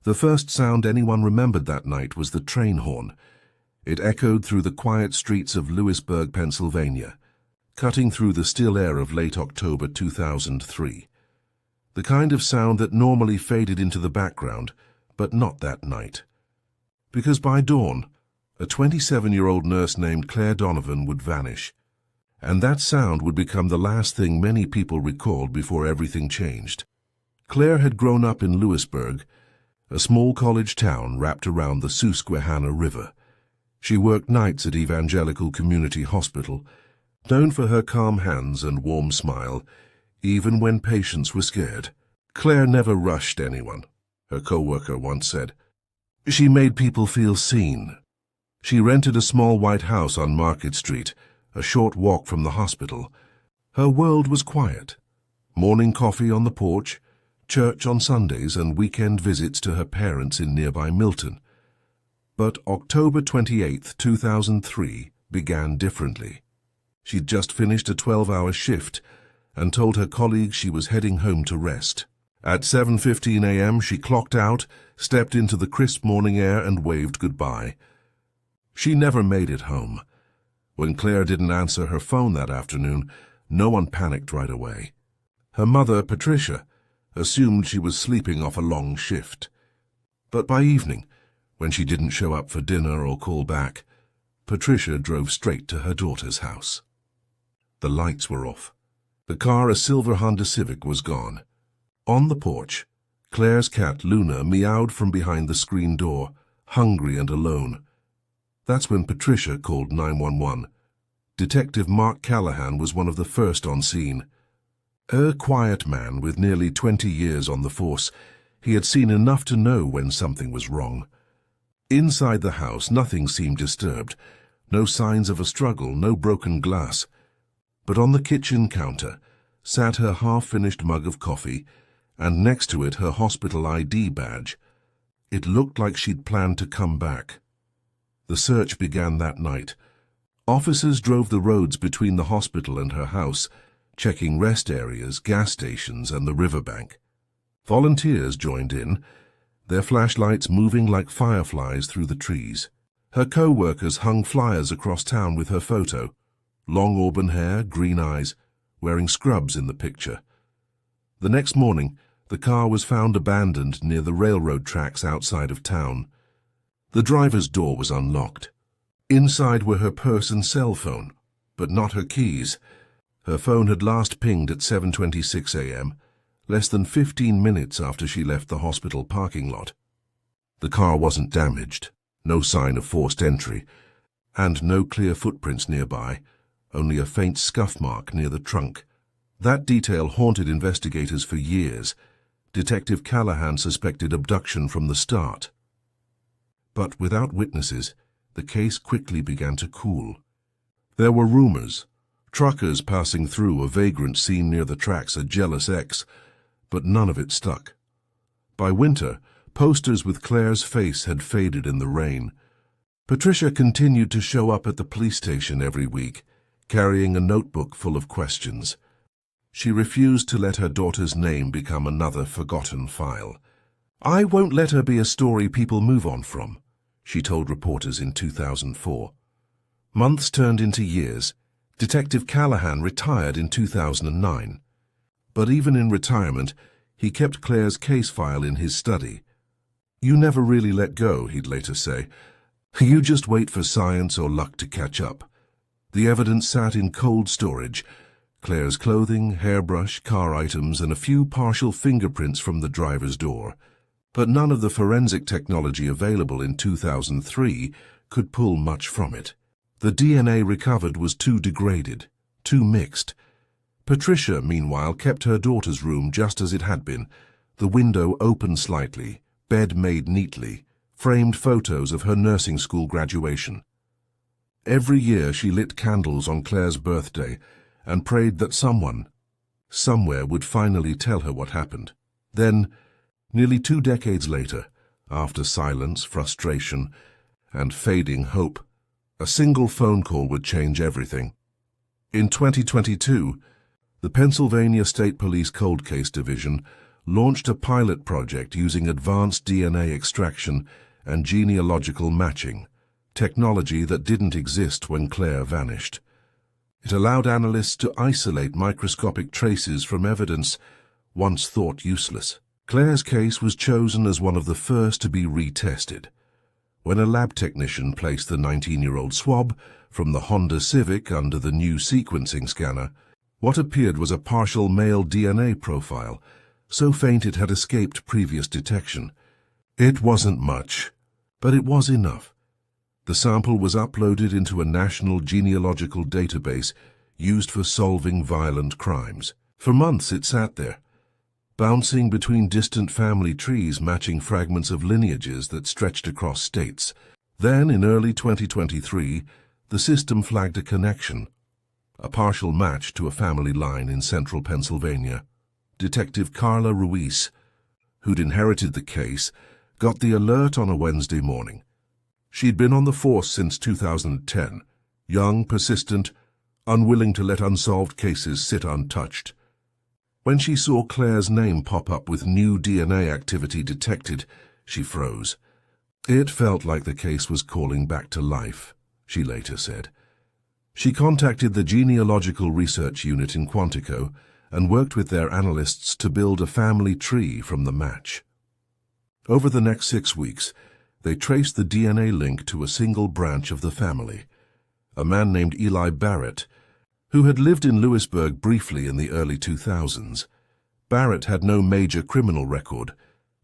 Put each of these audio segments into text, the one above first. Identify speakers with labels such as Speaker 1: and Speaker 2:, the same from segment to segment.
Speaker 1: The first sound anyone remembered that night was the train horn. It echoed through the quiet streets of Lewisburg, Pennsylvania, cutting through the still air of late October 2003. The kind of sound that normally faded into the background, but not that night. Because by dawn, a 27-year-old nurse named Claire Donovan would vanish, and that sound would become the last thing many people recalled before everything changed. Claire had grown up in Lewisburg, a small college town wrapped around the Susquehanna River. She worked nights at Evangelical Community Hospital, known for her calm hands and warm smile, even when patients were scared. Claire never rushed anyone, her co-worker once said. She made people feel seen. She rented a small white house on Market Street, a short walk from the hospital. Her world was quiet. Morning coffee on the porch, church on Sundays, and weekend visits to her parents in nearby Milton. But October 28, 2003 began differently. She'd just finished a 12-hour shift and told her colleagues she was heading home to rest. At 7:15 a.m. she clocked out, stepped into the crisp morning air and waved goodbye. She never made it home. When Claire didn't answer her phone that afternoon, no one panicked right away. Her mother, Patricia, assumed she was sleeping off a long shift. But by evening, when she didn't show up for dinner or call back, Patricia drove straight to her daughter's house. The lights were off. The car, a silver Honda Civic, was gone. On the porch, Claire's cat Luna meowed from behind the screen door, hungry and alone. That's when Patricia called 911. Detective Mark Callahan was one of the first on scene. A quiet man with nearly 20 years on the force, he had seen enough to know when something was wrong. Inside the house, nothing seemed disturbed. No signs of a struggle, no broken glass. But on the kitchen counter sat her half-finished mug of coffee, and next to it her hospital ID badge. It looked like she'd planned to come back. The search began that night. Officers drove the roads between the hospital and her house, checking rest areas, gas stations, and the riverbank. Volunteers joined in, their flashlights moving like fireflies through the trees. Her co-workers hung flyers across town with her photo. Long auburn hair, green eyes, wearing scrubs in the picture. The next morning, the car was found abandoned near the railroad tracks outside of town. The driver's door was unlocked. Inside were her purse and cell phone, but not her keys. Her phone had last pinged at 7:26 a.m., less than 15 minutes after she left the hospital parking lot. The car wasn't damaged, no sign of forced entry, and no clear footprints nearby, only a faint scuff mark near the trunk. That detail haunted investigators for years. Detective Callahan suspected abduction from the start. But without witnesses, the case quickly began to cool. There were rumors, truckers passing through, a vagrant seen near the tracks, a jealous ex, but none of it stuck. By winter, posters with Claire's face had faded in the rain. Patricia continued to show up at the police station every week, carrying a notebook full of questions. She refused to let her daughter's name become another forgotten file. "I won't let her be a story people move on from," she told reporters in 2004. Months turned into years. Detective Callahan retired in 2009. But even in retirement, he kept Claire's case file in his study. "You never really let go," he'd later say. "You just wait for science or luck to catch up." The evidence sat in cold storage. Claire's clothing, hairbrush, car items, and a few partial fingerprints from the driver's door. But none of the forensic technology available in 2003 could pull much from it. The DNA recovered was too degraded, too mixed. Patricia, meanwhile, kept her daughter's room just as it had been, the window open slightly, bed made neatly, framed photos of her nursing school graduation. Every year she lit candles on Claire's birthday and prayed that someone, somewhere, would finally tell her what happened. Then, nearly 2 decades later, after silence, frustration, and fading hope, a single phone call would change everything. In 2022, the Pennsylvania State Police Cold Case Division launched a pilot project using advanced DNA extraction and genealogical matching, technology that didn't exist when Claire vanished. It allowed analysts to isolate microscopic traces from evidence once thought useless. Claire's case was chosen as one of the first to be retested. When a lab technician placed the 19-year-old swab from the Honda Civic under the new sequencing scanner, what appeared was a partial male DNA profile, so faint it had escaped previous detection. It wasn't much, but it was enough. The sample was uploaded into a national genealogical database used for solving violent crimes. For months it sat there, bouncing between distant family trees matching fragments of lineages that stretched across states. Then, in early 2023, the system flagged a connection, a partial match to a family line in central Pennsylvania. Detective Carla Ruiz, who'd inherited the case, got the alert on a Wednesday morning. She'd been on the force since 2010, young, persistent, unwilling to let unsolved cases sit untouched. When she saw Claire's name pop up with new DNA activity detected, she froze. It felt like the case was calling back to life, she later said. She contacted the Genealogical Research Unit in Quantico and worked with their analysts to build a family tree from the match. Over the next 6 weeks, they traced the DNA link to a single branch of the family, a man named Eli Barrett, who had lived in Lewisburg briefly in the early 2000s. Barrett had no major criminal record,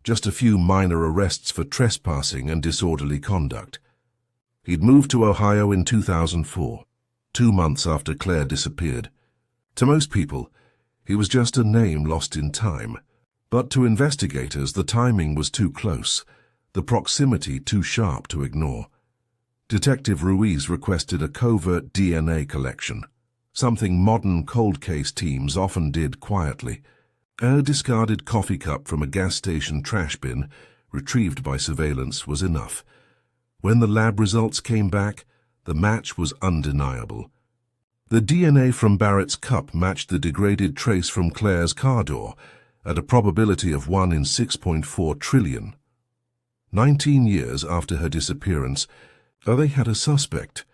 Speaker 1: just a few minor arrests for trespassing and disorderly conduct. He'd moved to Ohio in 2004, 2 months after Claire disappeared. To most people, he was just a name lost in time, but to investigators the timing was too close, the proximity too sharp to ignore. Detective Ruiz requested a covert DNA collection, something modern cold case teams often did quietly. A discarded coffee cup from a gas station trash bin, retrieved by surveillance, was enough. When the lab results came back, the match was undeniable. The DNA from Barrett's cup matched the degraded trace from Claire's car door at a probability of 1 in 6.4 trillion. 19 years after her disappearance, they had a suspect.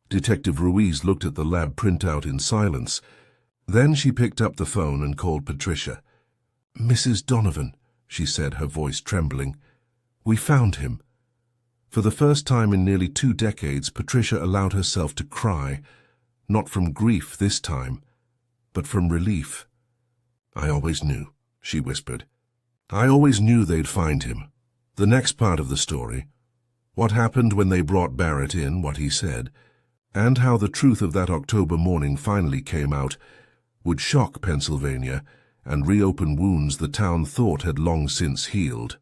Speaker 1: Detective Ruiz looked at the lab printout in silence. Then she picked up the phone and called Patricia. "Mrs. Donovan," she said, her voice trembling. "We found him." For the first time in nearly 2 decades, Patricia allowed herself to cry, not from grief this time, but from relief. "I always knew," she whispered. "I always knew they'd find him." The next part of the story, what happened when they brought Barrett in, what he said, and how the truth of that October morning finally came out, would shock Pennsylvania and reopen wounds the town thought had long since healed.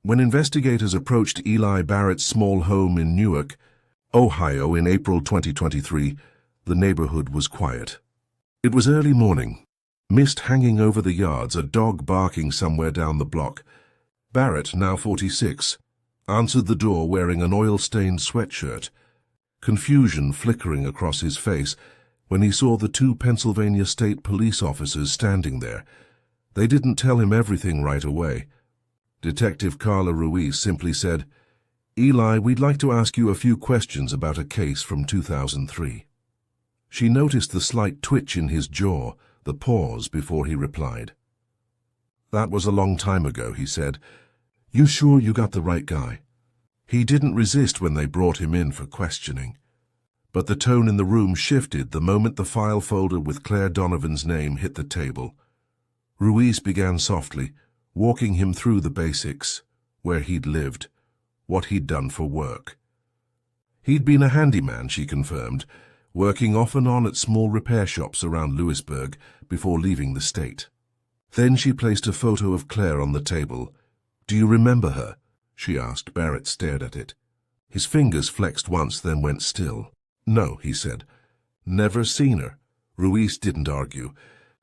Speaker 1: When investigators approached Eli Barrett's small home in Newark, Ohio in April 2023, the neighborhood was quiet. It was early morning, mist hanging over the yards, a dog barking somewhere down the block. Barrett, now 46, answered the door wearing an oil-stained sweatshirt, confusion flickering across his face when he saw the 2 Pennsylvania State Police officers standing there. They didn't tell him everything right away. Detective Carla Ruiz simply said, "Eli, we'd like to ask you a few questions about a case from 2003. She noticed the slight twitch in his jaw, the pause before he replied. "That was a long time ago," he said. "You sure you got the right guy?" He didn't resist when they brought him in for questioning. But the tone in the room shifted the moment the file folder with Claire Donovan's name hit the table. Ruiz began softly, walking him through the basics, where he'd lived, what he'd done for work. He'd been a handyman, she confirmed, working off and on at small repair shops around Lewisburg before leaving the state. Then she placed a photo of Claire on the table. "Do you remember her?" she asked. Barrett stared at it. His fingers flexed once, then went still. "No," he said. "Never seen her." Ruiz didn't argue.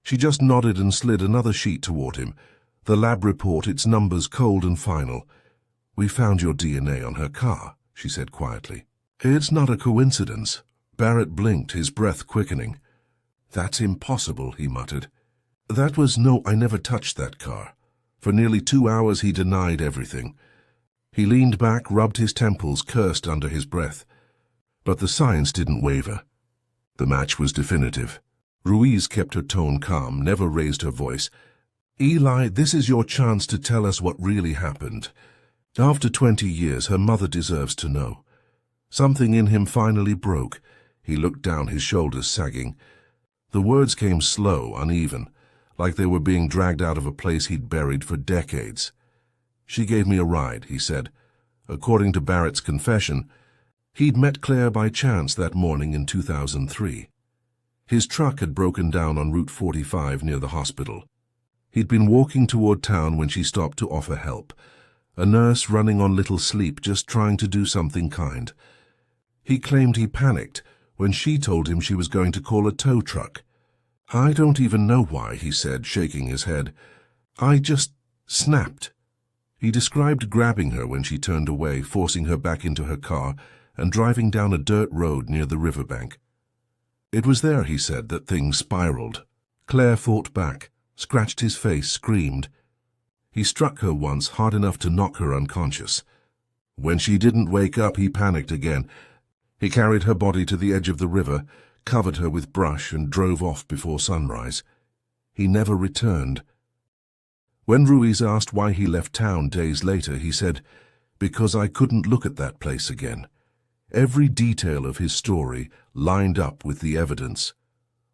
Speaker 1: She just nodded and slid another sheet toward him. "The lab report, its numbers cold and final. We found your DNA on her car," she said quietly. "It's not a coincidence." Barrett blinked, his breath quickening. "That's impossible," he muttered. "No, I never touched that car." For nearly 2 hours he denied everything. He leaned back, rubbed his temples, cursed under his breath. But the science didn't waver. The match was definitive. Ruiz kept her tone calm, never raised her voice. "Eli, this is your chance to tell us what really happened. After 20 years, her mother deserves to know." Something in him finally broke. He looked down, his shoulders sagging. The words came slow, uneven, like they were being dragged out of a place he'd buried for decades. "She gave me a ride," he said. According to Barrett's confession, he'd met Claire by chance that morning in 2003. His truck had broken down on Route 45 near the hospital. He'd been walking toward town when she stopped to offer help, a nurse running on little sleep, just trying to do something kind. He claimed he panicked when she told him she was going to call a tow truck. "I don't even know why," he said, shaking his head. "I just snapped." He described grabbing her when she turned away, forcing her back into her car, and driving down a dirt road near the riverbank. It was there, he said, that things spiraled. Claire fought back, scratched his face, screamed. He struck her once, hard enough to knock her unconscious. When she didn't wake up, he panicked again. He carried her body to the edge of the river, covered her with brush, and drove off before sunrise. He never returned. When Ruiz asked why he left town days later, he said, "Because I couldn't look at that place again." Every detail of his story lined up with the evidence.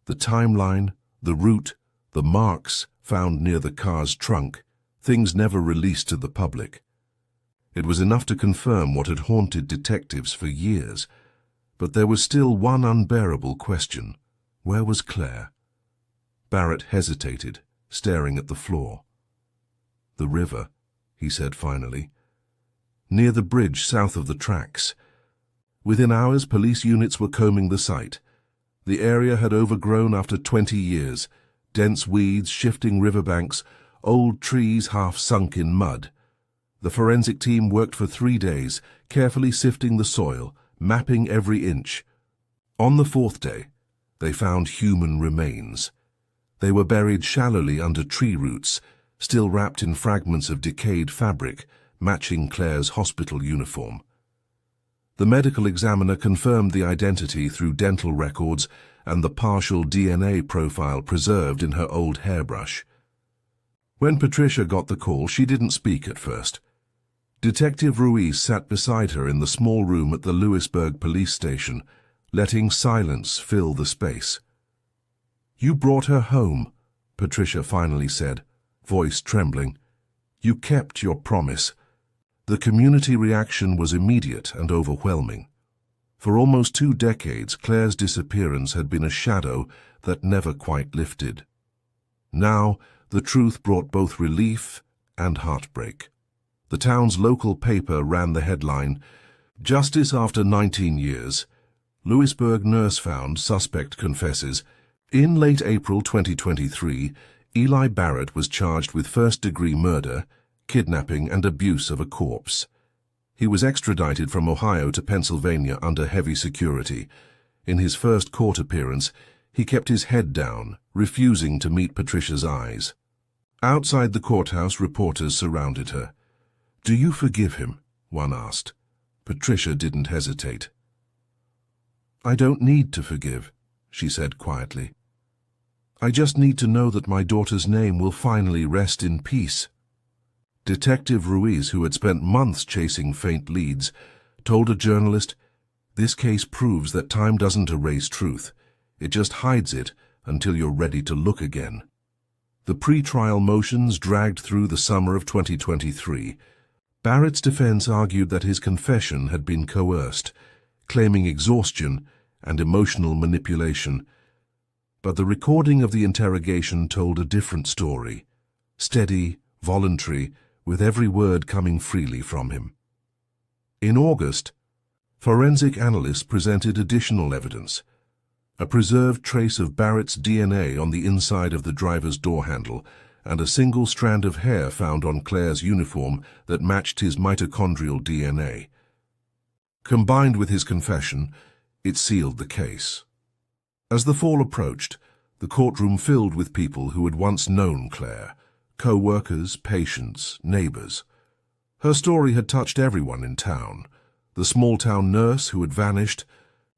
Speaker 1: The timeline, the route, the marks found near the car's trunk, things never released to the public. It was enough to confirm what had haunted detectives for years. But there was still one unbearable question. Where was Claire? Barrett hesitated, staring at the floor. "The river," he said finally. "Near the bridge south of the tracks." Within hours, police units were combing the site. The area had overgrown after 20 years. Dense weeds, shifting riverbanks, old trees half sunk in mud. The forensic team worked for 3 days, carefully sifting the soil, mapping every inch. On the 4th day, they found human remains. They were buried shallowly under tree roots, still wrapped in fragments of decayed fabric, matching Claire's hospital uniform. The medical examiner confirmed the identity through dental records and the partial DNA profile preserved in her old hairbrush. When Patricia got the call, she didn't speak at first. Detective Ruiz sat beside her in the small room at the Lewisburg police station, letting silence fill the space. "You brought her home," Patricia finally said, voice trembling. "You kept your promise." The community reaction was immediate and overwhelming. For almost 2 decades, Claire's disappearance had been a shadow that never quite lifted. Now, the truth brought both relief and heartbreak. The town's local paper ran the headline, "Justice after 19 years. Lewisburg nurse found, suspect confesses." In late April 2023, Eli Barrett was charged with first-degree murder, kidnapping, and abuse of a corpse. He was extradited from Ohio to Pennsylvania under heavy security. In his first court appearance, he kept his head down, refusing to meet Patricia's eyes. Outside the courthouse, reporters surrounded her. "Do you forgive him?" one asked. Patricia didn't hesitate. "I don't need to forgive," she said quietly. "I just need to know that my daughter's name will finally rest in peace." Detective Ruiz, who had spent months chasing faint leads, told a journalist, "This case proves that time doesn't erase truth. It just hides it until you're ready to look again." The pre-trial motions dragged through the summer of 2023. Barrett's defense argued that his confession had been coerced, claiming exhaustion and emotional manipulation. But the recording of the interrogation told a different story, steady, voluntary, with every word coming freely from him. In August, forensic analysts presented additional evidence, a preserved trace of Barrett's DNA on the inside of the driver's door handle, and a single strand of hair found on Claire's uniform that matched his mitochondrial DNA. Combined with his confession, it sealed the case. As the fall approached, the courtroom filled with people who had once known Claire, Co-workers, patients, neighbors. Her story had touched everyone in town. The small-town nurse who had vanished,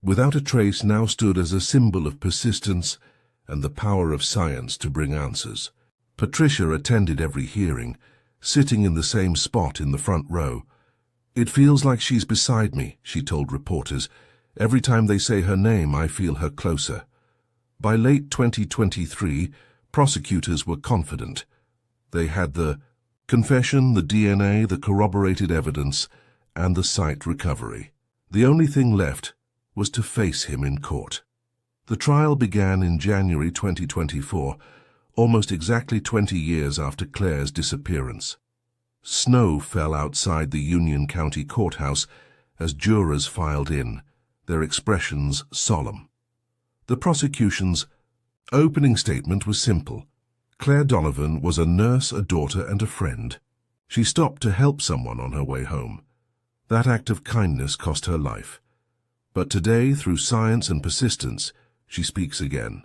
Speaker 1: without a trace, now stood as a symbol of persistence and the power of science to bring answers. Patricia attended every hearing, sitting in the same spot in the front row. "It feels like she's beside me," she told reporters. "Every time they say her name, I feel her closer." By late 2023, prosecutors were confident. They had the confession, the DNA, the corroborated evidence, and the site recovery. The only thing left was to face him in court. The trial began in January 2024, almost exactly 20 years after Claire's disappearance. Snow fell outside the Union County Courthouse as jurors filed in, their expressions solemn. The prosecution's opening statement was simple. Claire Donovan was a nurse, a daughter, and a friend. She stopped to help someone on her way home. That act of kindness cost her life. But today, through science and persistence, she speaks again.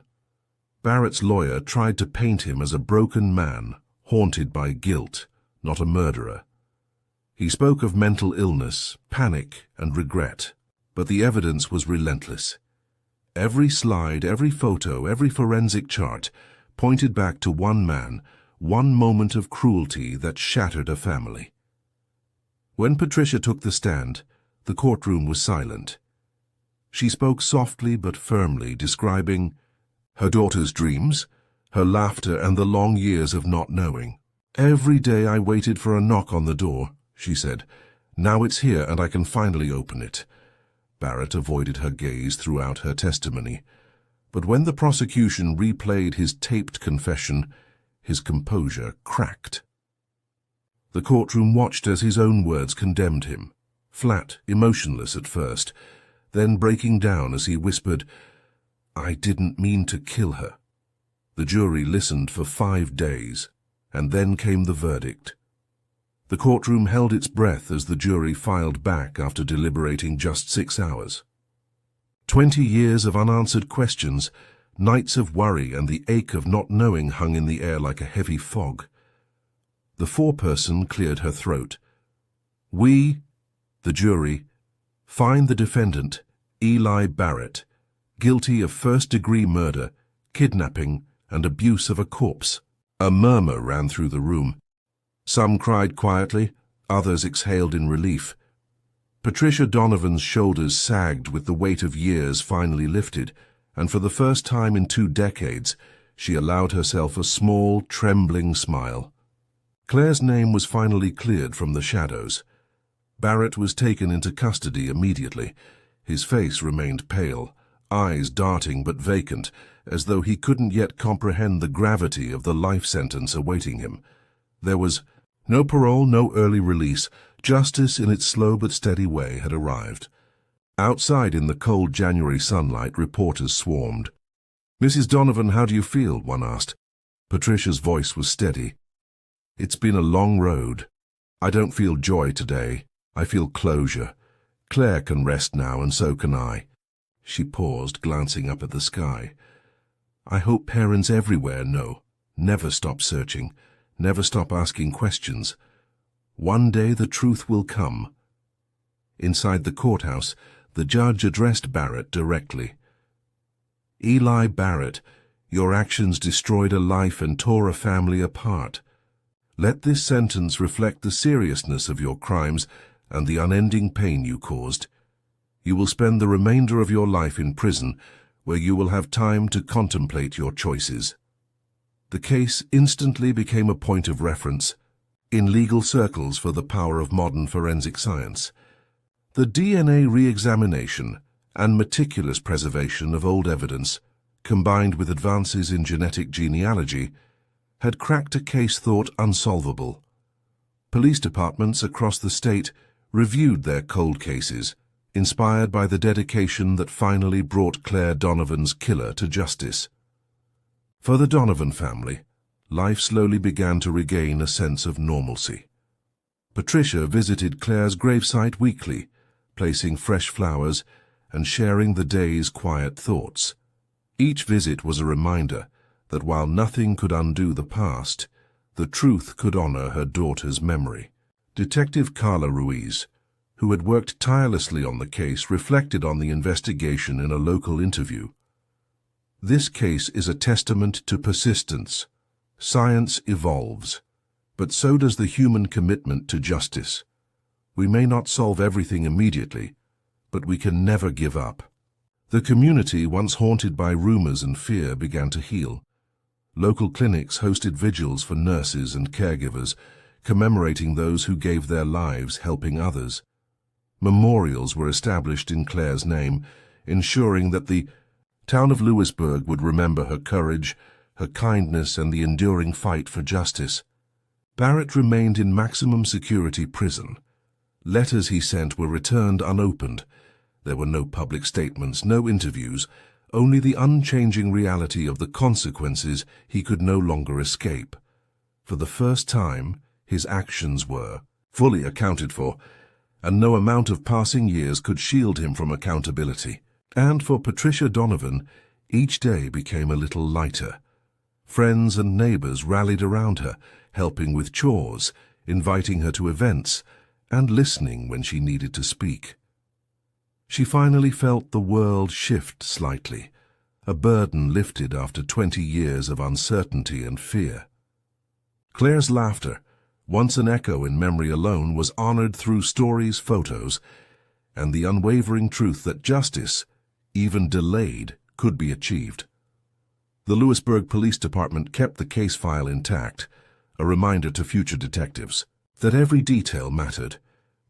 Speaker 1: Barrett's lawyer tried to paint him as a broken man, haunted by guilt, not a murderer. He spoke of mental illness, panic, and regret, but the evidence was relentless. Every slide, every photo, every forensic chart pointed back to one man, one moment of cruelty that shattered a family. When Patricia took the stand, the courtroom was silent. She spoke softly but firmly, describing her daughter's dreams, her laughter, and the long years of not knowing. "Every day I waited for a knock on the door," she said. "Now it's here and I can finally open it." Barrett avoided her gaze throughout her testimony. But when the prosecution replayed his taped confession, his composure cracked. The courtroom watched as his own words condemned him, flat, emotionless at first, then breaking down as he whispered, "I didn't mean to kill her." The jury listened for 5 days, and then came the verdict. The courtroom held its breath as the jury filed back after deliberating just 6 hours. 20 years of unanswered questions, nights of worry, and the ache of not knowing hung in the air like a heavy fog. The foreperson cleared her throat. "We, the jury, find the defendant, Eli Barrett, guilty of first-degree murder, kidnapping, and abuse of a corpse." A murmur ran through the room. Some cried quietly, others exhaled in relief. Patricia Donovan's shoulders sagged with the weight of years finally lifted, and for the first time in 2 decades, she allowed herself a small, trembling smile. Claire's name was finally cleared from the shadows. Barrett was taken into custody immediately. His face remained pale, eyes darting but vacant, as though he couldn't yet comprehend the gravity of the life sentence awaiting him. There was no parole, no early release. Justice in its slow but steady way had arrived. Outside in the cold January sunlight, reporters swarmed. "Mrs. Donovan, how do you feel?" one asked. Patricia's voice was steady. "It's been a long road. I don't feel joy today. I feel closure. Claire can rest now, and so can I." She paused, glancing up at the sky. "I hope parents everywhere know. Never stop searching. Never stop asking questions. One day the truth will come." Inside the courthouse, the judge addressed Barrett directly. "Eli Barrett, your actions destroyed a life and tore a family apart. Let this sentence reflect the seriousness of your crimes and the unending pain you caused. You will spend the remainder of your life in prison, where you will have time to contemplate your choices." The case instantly became a point of reference in legal circles for the power of modern forensic science. The DNA re-examination and meticulous preservation of old evidence, combined with advances in genetic genealogy, had cracked a case thought unsolvable. Police departments across the state reviewed their cold cases, inspired by the dedication that finally brought Claire Donovan's killer to justice. For the Donovan family, life slowly began to regain a sense of normalcy. Patricia visited Claire's gravesite weekly, placing fresh flowers and sharing the day's quiet thoughts. Each visit was a reminder that while nothing could undo the past, the truth could honor her daughter's memory. Detective Carla Ruiz, who had worked tirelessly on the case, reflected on the investigation in a local interview. "This case is a testament to persistence. Science evolves, but so does the human commitment to justice. We may not solve everything immediately, but we can never give up." The community, once haunted by rumors and fear, began to heal. Local clinics hosted vigils for nurses and caregivers, commemorating those who gave their lives helping others. Memorials were established in Claire's name, ensuring that the town of Lewisburg would remember her courage, her kindness, and the enduring fight for justice. Barrett remained in maximum security prison. Letters he sent were returned unopened. There were no public statements, no interviews, only the unchanging reality of the consequences he could no longer escape. For the first time, his actions were fully accounted for, and no amount of passing years could shield him from accountability. And for Patricia Donovan, each day became a little lighter. Friends and neighbors rallied around her, helping with chores, inviting her to events, and listening when she needed to speak. She finally felt the world shift slightly, a burden lifted after 20 years of uncertainty and fear. Claire's laughter, once an echo in memory alone, was honored through stories, photos, and the unwavering truth that justice, even delayed, could be achieved. The Lewisburg Police Department kept the case file intact, a reminder to future detectives that every detail mattered,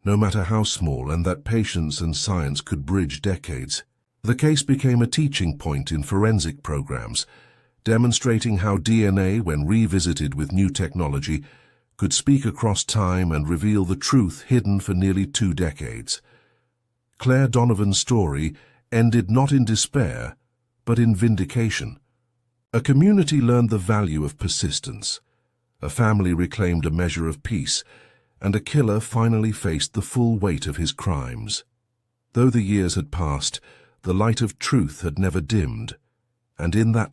Speaker 1: no matter how small, and that patience and science could bridge decades. The case became a teaching point in forensic programs, demonstrating how DNA, when revisited with new technology, could speak across time and reveal the truth hidden for nearly 2 decades. Claire Donovan's story ended not in despair, but in vindication. A community learned the value of persistence. A family reclaimed a measure of peace, and a killer finally faced the full weight of his crimes. Though the years had passed, the light of truth had never dimmed, and in that